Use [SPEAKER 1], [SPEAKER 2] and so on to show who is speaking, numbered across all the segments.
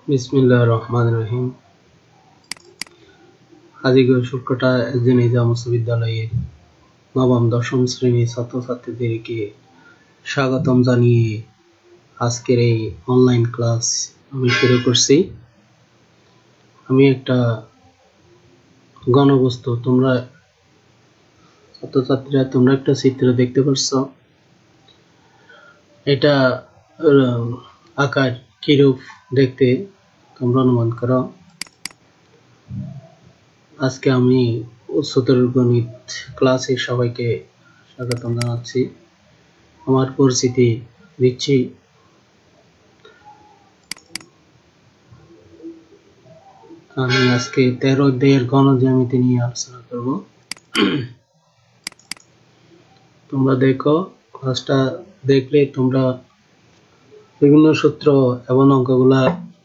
[SPEAKER 1] বিসমিল্লাহির রহমানির রহিম। হাজীগঞ্জ শুল্কটা এসডি নিজাম উচ্চ বিদ্যালয়ের নবম দশম শ্রেণীর ছাত্রছাত্রীদেরকে স্বাগতম জানিয়ে আজকের এই অনলাইন ক্লাস আমি শুরু করছি। আমি একটা ঘনবস্তু ছাত্রছাত্রীরা তোমরা একটা চিত্র দেখতে পাচ্ছ। এটা আকার কিরূপ দেখতে তোমরা অনুমান করো। আজকে আমি উচ্চতর গণিত ক্লাসে সবাইকে স্বাগতম জানাচ্ছি। আমার পরিচিতি দিচ্ছি। আমি আজকে 13 অধ্যায়ের গণজ্যামিতি নিয়ে আলোচনা করব। তোমরা দেখো, ক্লাসটা দেখলে তোমরা বিভিন্ন সূত্র এবং অঙ্কগুলা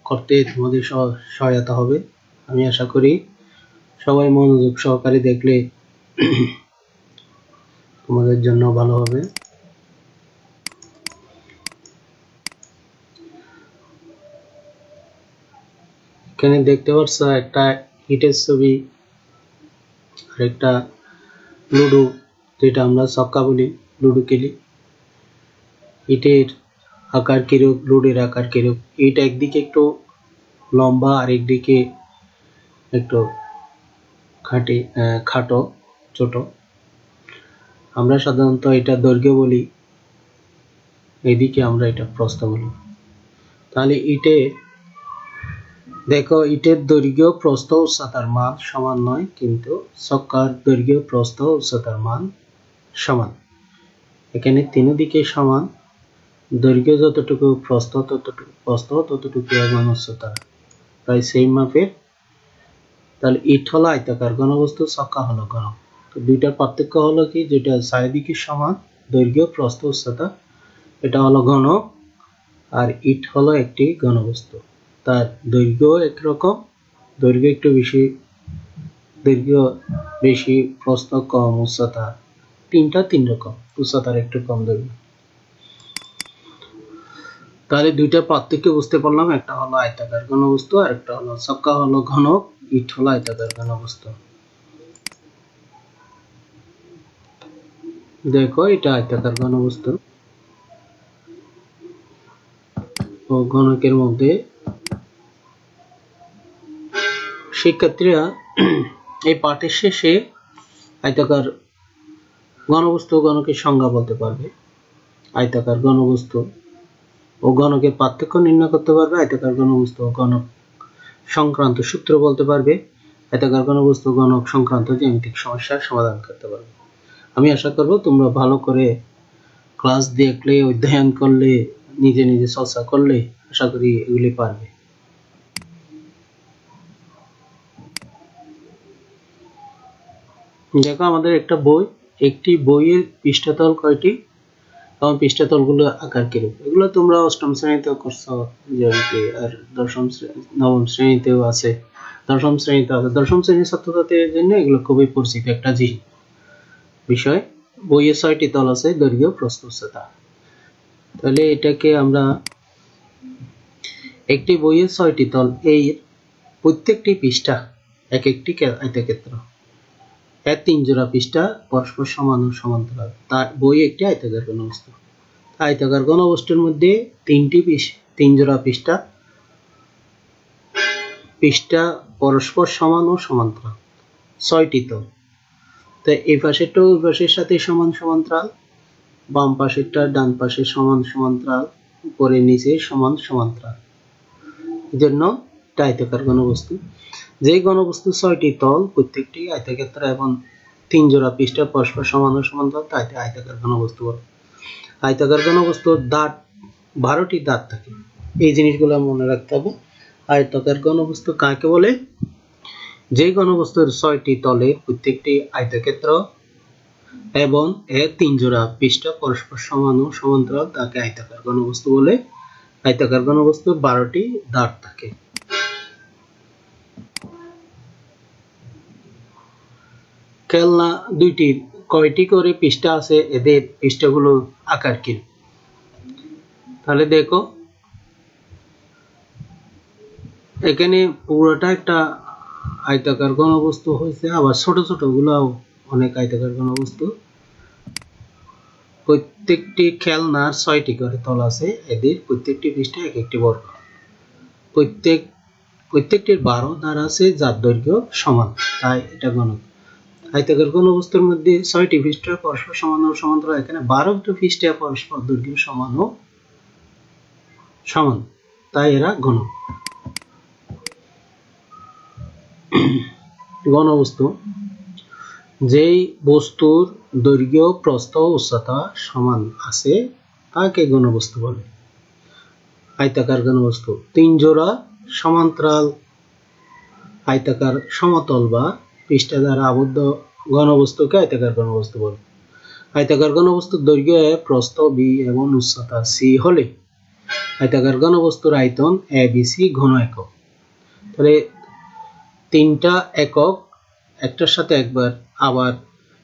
[SPEAKER 1] করতে তোমাদের সহায়তা হবে। আমি আশা করি সবাই মনোযোগ সহকারে দেখলে তোমাদের জন্য ভালো হবে। এখানে দেখতে পাচ্ছ একটা ইটের ছবি আর একটা লুডো, যেটা আমরা ছক্কা বলি, লুডো খেলি। ইটের আকার কিরূপ, লুডোর আকার কিরূপ। ইট একদিকে একটু লম্বা আর একদিকে একটু খাটো ছোট। আমরা সাধারণত এটা দৈর্ঘ্য বলি, এদিকে আমরা এটা প্রস্থ বলি। তাহলে দেখো, ইটের দৈর্ঘ্য প্রস্থ উচ্চতার মান সমান নয়, কিন্তু ছক্কার দৈর্ঘ্য প্রস্থ উচ্চতার মান সমান। এখানে তিন দিকে সমান, দৈর্ঘ্য যতটুকু প্রস্থ ততটুকু এবং উচ্চতা প্রায় সেম মাপের। তাহলে ইট হলো আয়তাকার ঘনবস্তু, ছক্কা হলো ঘন। তো দুইটার পার্থক্য হলো কি, যেটা চারিদিকে সমান দৈর্ঘ্য প্রস্থ উচ্চতা, এটা হলো ঘন, আর ইট হলো একটি ঘনবস্তু। তার দৈর্ঘ্য একরকম, দৈর্ঘ্য একটু বেশি, দৈর্ঘ্য বেশি, প্রস্থ কম, উচ্চতা তিন রকম, উচ্চতার একটু কম দৈর্ঘ্য। তাহলে দুইটা পার্থক্য বুঝতে পারলাম, একটা হলো আয়তাকার ঘনবস্তু আর একটা হলো ছক্কা হলো ঘন, ইট হলো আয়তাকার ঘনবস্তু। দেখো, এটা আয়তাকার ঘনবস্তু ও ঘনকের মধ্যে শিক্ষার্থীরা এই পাঠের শেষে আয়তাকার ঘনবস্তু ও ঘনকের সংজ্ঞা বলতে পারবে, আয়তাকার ঘনবস্তু ও ঘনকের পার্থক্য নির্ণয় করতে পারবে, আয়তাকার ঘনবস্তু ও ঘনক সংক্রান্ত সূত্র বলতে পারবে, আয়তাকার ঘনবস্তু ও ঘনক সংক্রান্ত জ্যামিতিক সমস্যার সমাধান করতে পারবে। আমি আশা করব তোমরা ভালো করে ক্লাস দেখলে, অধ্যয়ন করলে, নিজে নিজে চর্চা করলে আশা করি এগুলি পারবে। দেখো, আমাদের একটা বই, একটি বইয়ের পৃষ্ঠাতল কয়টি এবং পৃষ্ঠাতলগুলো আকার কিরূপ, এগুলো তোমরা অষ্টম শ্রেণীতেও করছো জ্যামিতি, আর নবম শ্রেণীতেও আছে, দশম শ্রেণীর ছাত্রছাত্রীদের জন্য এগুলো খুবই পরিচিত একটা বিষয়। বইয়ে 6টি তল আছে, দৈর্ঘ্য প্রস্থ উচ্চতা। তাহলে এটাকে আমরা একটি বইয়ের 6টি তল, এই প্রত্যেকটি পৃষ্ঠা এক একটি আয়তক্ষেত্র, এর 3 জোড়া পৃষ্ঠা পরস্পর সমান ও সমান্তরাল। তার বই একটি আয়তাকার ঘনবস্তু। আয়তাকার ঘনবস্তুর মধ্যে 3 জোড়া পৃষ্ঠা পরস্পর সমান ও সমান্তরাল, 6টি তল। তো এই পাশেরটা ওই পাশের সাথে সমান সমান্তরাল, বাম পাশেরটা ডান পাশের সমান সমান্তরাল, উপরে নিচে সমান সমান্তরাল, এজন্য এটা আয়তাকার ঘনবস্তু। যে ঘনবস্তু 6টি তল, প্রত্যেকটি আয়তক্ষেত্র এবং 3 জোড়া পৃষ্ঠা পরস্পর সমান ও সমান্তরাল, তাই আয়তাকার ঘনবস্তু বলে। আয়তাকার ঘনবস্তুর দাঁত 12টি দাঁত থাকে, এই জিনিসগুলো মনে রাখতে হবে। আয়তাকার ঘনবস্তু কাকে বলে? যে ঘনবস্তুর 6টি তলের প্রত্যেকটি আয়তক্ষেত্র এবং এর 3 জোড়া পৃষ্ঠা পরস্পর সমান ও সমান্তরাল, তাকে আয়তাকার ঘনবস্তু বলে। আয়তাকার ঘনবস্তুর 12টি দাঁত থাকে। খেলনা দুইটির কয়টি করে পৃষ্ঠা আছে, এদের পৃষ্ঠাগুলো আকার কি? তাহলে দেখো, এখানে পুরোটা একটা আয়তাকার ঘনবস্তু হয়েছে, আবার ছোট ছোট গুলাও অনেক আয়তাকার ঘনবস্তু। প্রত্যেকটি খেলনার 6টি করে তল আছে, এদের প্রত্যেকটি পৃষ্ঠে এক একটি বর্গ। প্রত্যেকটির 12 ধার আছে যার দৈর্ঘ্য সমান, তাই এটা ঘনক। আয়তাকার ঘনবস্তুর মধ্যে 6টি পৃষ্ঠ পরস্পর সমান ও সমান্তরাল, এখানে 12টি পৃষ্ঠে পরস্পর দৈর্ঘ্য সমান ও সমান, তাই এরা ঘনক। ঘনবস্তু যেই বস্তুর দৈর্ঘ্য প্রস্থ উচ্চতা সমান আছে তাকে ঘনবস্তু বলে। আয়তাকার ঘনবস্তু 3 জোড়া সমান্তরাল আয়তাকার সমতল বা পৃষ্ঠ দ্বারা আবদ্ধ ঘনবস্তুকে আয়তাকার ঘনবস্তু বলে। আয়তাকার ঘনবস্তুর দৈর্ঘ্য a, প্রস্থ b এবং উচ্চতা c হলে আয়তাকার ঘনবস্তুর আয়তন a b c ঘন একক। তাহলে তিনটা একক একটার সাথে একবার, আবার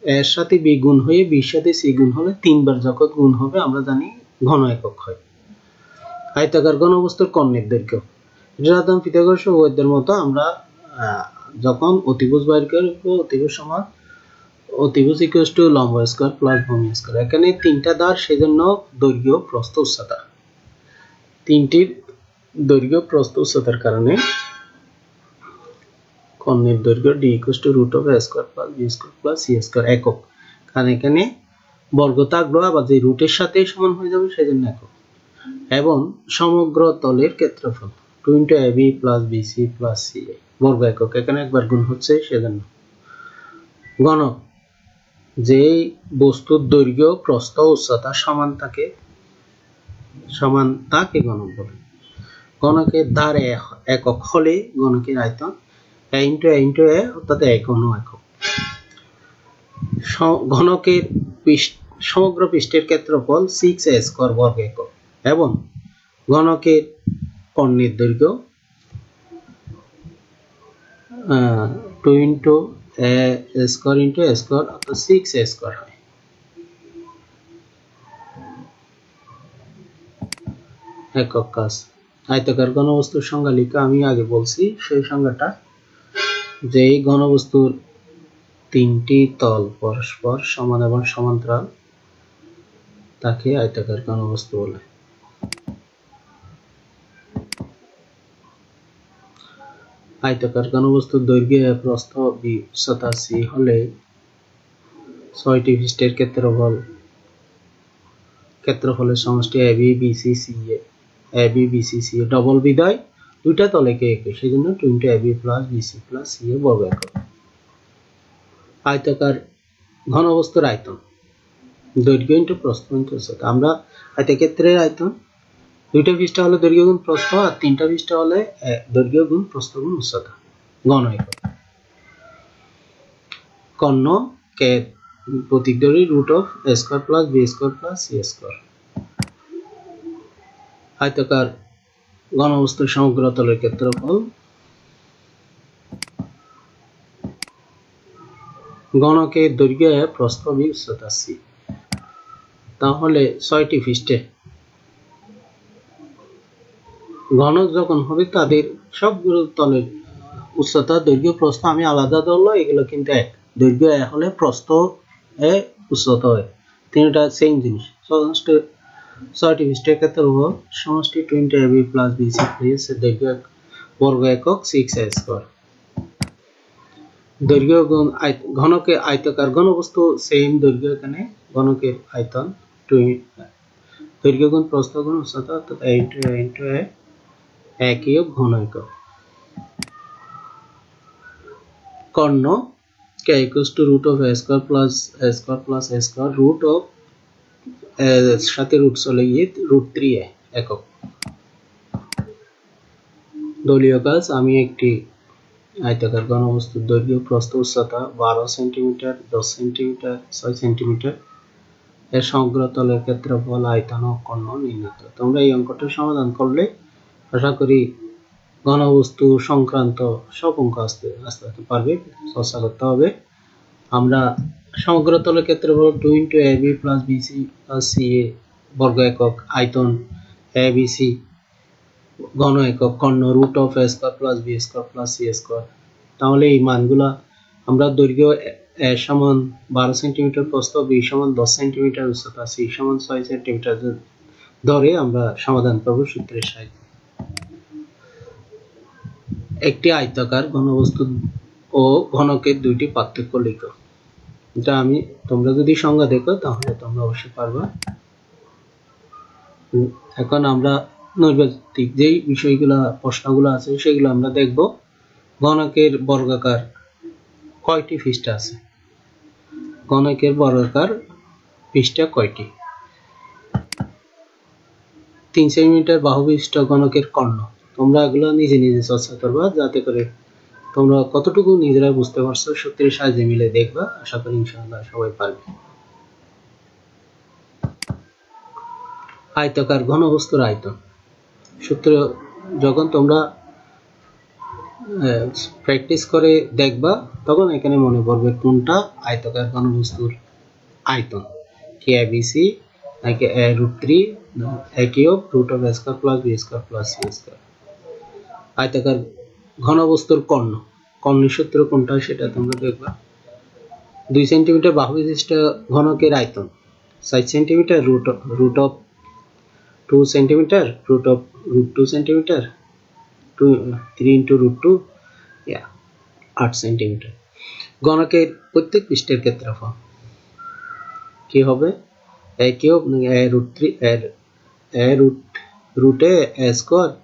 [SPEAKER 1] এর সাথে b গুণ হয়ে b এর সাথে c গুণ হলে 3 বার যখন গুণ হবে আমরা জানি ঘন একক হয়। আয়তাকার ঘনবস্তুর কর্ণের দৈর্ঘ্য, এটা জানতাম পিথাগোরাস উপপাদ্যের মতো। আমরা যখন অতিভুজ বাইর করব, অতিভুজ সমান অতিভুজ ইকুয়াল টু লম্ব স্কয়ার প্লাস ভূমি স্কয়ার। এখানে তিনটা ধার, সেজন্য দৈর্ঘ্য প্রস্থ উচ্চতা, তিনটির দৈর্ঘ্য প্রস্থ উচ্চতার কারণে কর্ণের দৈর্ঘ্য d equal to root of a square plus b square plus c square একক। কারণ এখানে বর্গ থাকলো, আবার যে রুটের সাথে সমান হয়ে যাবে সেজন্য একক। এবং সমগ্র তলের ক্ষেত্রফল 2 * ab plus bc plus ca বর্গ একক, এখানে একবার গুণ হচ্ছে সেজন্য। ঘনক যেই বস্তুর দৈর্ঘ্য প্রস্থ উচ্চতা সমান তাকে ঘনক বলে। ঘনকের ধার একক হলে ঘনকের আয়তন a * a অর্থাৎ এক ঘন একক। ঘনকের সমগ্র পৃষ্ঠের ক্ষেত্রফল 6a স্কয়ার বর্গ একক এবং ঘনকের কর্ণের দৈর্ঘ্য 2 * a স্কয়ার * a স্কয়ার অর্থাৎ 6a স্কয়ার হয়। একক কাজ। আয়তাকার ঘনবস্তুর সংজ্ঞা লিখা আমি আগে বলছি, সেই সংজ্ঞাটা যে ঘনবস্তুর তিনটি তল পরস্পর সমান এবং সমান্তরাল তাকে আয়তাকার ঘনবস্তু বলে। আয়তাকার ঘনবস্তুর দৈর্ঘ্য a, প্রস্থ b, উচ্চতা c হলে 6টি পৃষ্ঠের ক্ষেত্রফলের সমষ্টি ab bc ca, ab bc ca double বিদায় দুইটা তলেকে একই, সেজন্য 2 * ab plus bc plus ca বর্গ একক। আয়তাকার ঘনবস্তুর আয়তন দৈর্ঘ্য * প্রস্থ * উচ্চতা। আমরা আয়তক্ষেত্রের আয়তন দুইটা পৃষ্ঠ হলে দৈর্ঘ্য গুণ প্রস্থ, আর তিনটা পৃষ্ঠ হলে দৈর্ঘ্য গুণ প্রস্থ গুণ উচ্চতা ঘন একক। কর্ণ কে প্রতীক ধরি root of a square plus b square plus c square. আয়তাকার ঘনবস্তুর সমগ্র তলের ক্ষেত্রফল ঘনকের দৈর্ঘ্য a, প্রস্থ b, উচ্চতা c। তাহলে 6টি পৃষ্ঠে ঘনক যখন হবে তাদের সবগুলো তলের উচ্চতা দৈর্ঘ্য প্রস্থ আমি আলাদা ধরলো, এগুলো কিন্তু এক। দৈর্ঘ্য a হলে প্রস্থ a, উচ্চতা হয়, তিনটা সেম জিনিস। 6টি পৃষ্ঠের ক্ষেত্রফল সমষ্টি 2 * ab প্লাস bc প্লাস দৈর্ঘ্য বর্গ একক 6a স্কয়ার। দৈর্ঘ্য গুণ ঘনকে আয়তাকার ঘনবস্তু সেম দৈর্ঘ্য, এখানে ঘনকের আয়তন 2 দৈর্ঘ্য গুণ প্রস্থ গুণ উচ্চতা অর্থাৎ a * a একই ঘন একক। কর্ণ k = root of a square plus a square plus a square root of সাথে রুট চলে গিয়ে √3a একক। দলীয় কাজ, আমি একটি আয়তাকার ঘনবস্তুর দৈর্ঘ্য প্রস্থ উচ্চতা 12 সেন্টিমিটার, 10 সেন্টিমিটার, 6 সেন্টিমিটার এর সমগ্র তলের ক্ষেত্রফল, আয়তন ও কর্ণ নির্ণয় করো। তোমরা এই অঙ্কটা সমাধান করলে আশা করি ঘনবস্তু সংক্রান্ত সব অঙ্ক আস্তে আস্তে পারবে, চর্চা করতে হবে। আমরা সমগ্র তলের ক্ষেত্রফল 2 * ab plus bc plus ca বর্গ একক, আয়তন a b c ঘন একক কর্ণ root of A square plus B square plus C square. তাহলে এই মানগুলা আমরা দৈর্ঘ্য এ সমান 12 সেন্টিমিটার, প্রস্থ বি সমান 10 সেন্টিমিটার, উচ্চতা সি সমান 6 সেন্টিমিটার ধরে আমরা সমাধান করব সূত্রের সাহায্যে। একটি আয়তাকার ঘনবস্তু ও ঘনকের দুইটি পার্থক্য লিখো। এটা তোমরা যদি সংজ্ঞা দেখো তাহলে তোমরা অবশ্যই পারবে। এখন আমরা নৈর্ব্যক্তিক যেই বিষয়গুলো প্রশ্নগুলো আছে সেগুলো আমরা দেখব। ঘনকের বর্গাকার কয়টি পৃষ্ঠা আছে? ঘনকের বর্গাকার পৃষ্ঠা কয়টি? 3 সেন্টিমিটার বাহু বিশিষ্ট ঘনকের কর্ণ। তোমরা এগুলো নিজে নিজে চর্চা করবা, যাতে করে তোমরা কতটুকু নিজেরা বুঝতে পারছো সূত্রের সাহায্যে মিলে দেখবা। আশা করি ইনশাআল্লাহ সবাই পারবে। আয়তাকার ঘনবস্তুর আয়তন সূত্র যখন তোমরা প্র্যাকটিস করে দেখবা তখন এখানে মনে পড়বে কোনটা আয়তাকার ঘনবস্তুর আয়তন। কে এবিসি নাকি a root 3 a cube root of a square plus b square plus c square। আয়তাকার ঘনবস্তুর কর্ণ, কর্ণের সূত্র কোনটা সেটা তোমরা দেখবা। 2 সেন্টিমিটার বাহু বিশিষ্ট ঘনকের আয়তন 6 centimetre root of 2 centimetre root of root 2 centimetre 3 into root 2 8 centimetre. ঘনকের প্রত্যেক পৃষ্ঠের ক্ষেত্রফল কি হবে? a cube a root 3 a root a square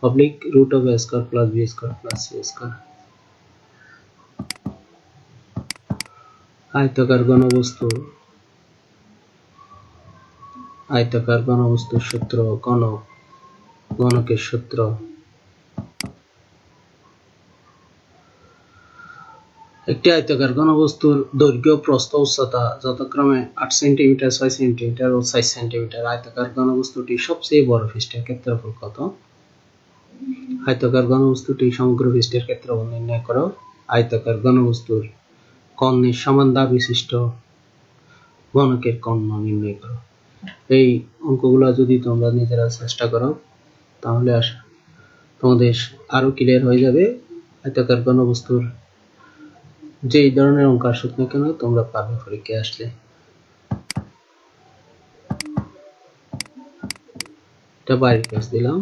[SPEAKER 1] oblique root of a square plus b square plus c square। আয়তাকার ঘনবস্তুর সূত্র, ঘনকের সূত্র। একটি আয়তাকার ঘনবস্তুর দৈর্ঘ্য, প্রস্থ, উচ্চতা যথাক্রমে 8 সেন্টিমিটার, 6 সেন্টিমিটার ও 4 সেন্টিমিটার। আয়তাকার ঘনবস্তুটি সবচেয়ে বড় পৃষ্ঠের ক্ষেত্রফল কত? আয়তাকার ঘনবস্তুটি সমগ্র পৃষ্ঠের ক্ষেত্রফল নির্ণয় করো। আয়তাকার ঘনবস্তুর কর্ণের সমান দা বিশিষ্ট ঘনকের কর্ণ নির্ণয় করো। এই অঙ্কগুলো যদি তোমরা নিজেরা চেষ্টা করো তাহলে তোমাদের আরো ক্লিয়ার হয়ে যাবে। আয়তাকার ঘনবস্তুর যেই ধরনের অঙ্ক আসুক না কেন তোমরা পারবে পরীক্ষায় আসলে। এটা বাড়ির কাজ দিলাম।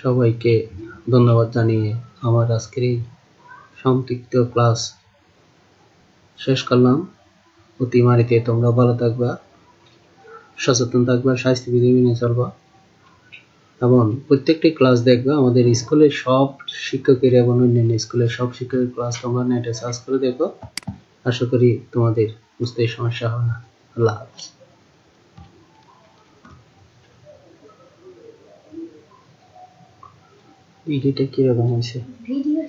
[SPEAKER 1] সবাইকে ধন্যবাদ জানিয়ে আমার আজকের এই সংক্ষিপ্ত ক্লাস শেষ করলাম। অতিমারিতে তোমরা ভালো থাকবা, সচেতন থাকবা, স্বাস্থ্যবিধি মেনে চলবা এবং প্রত্যেকটি ক্লাস দেখবা। আমাদের স্কুলের সব শিক্ষকের এবং অন্যান্য স্কুলের সব শিক্ষকের ক্লাস তোমরা নেটে সার্চ করে দেখো। আশা করি তোমাদের বুঝতে সমস্যা হবে না। আল্লাহ হাফেজ। ভিডিওটা কিরকম হয়েছে? ভিডিও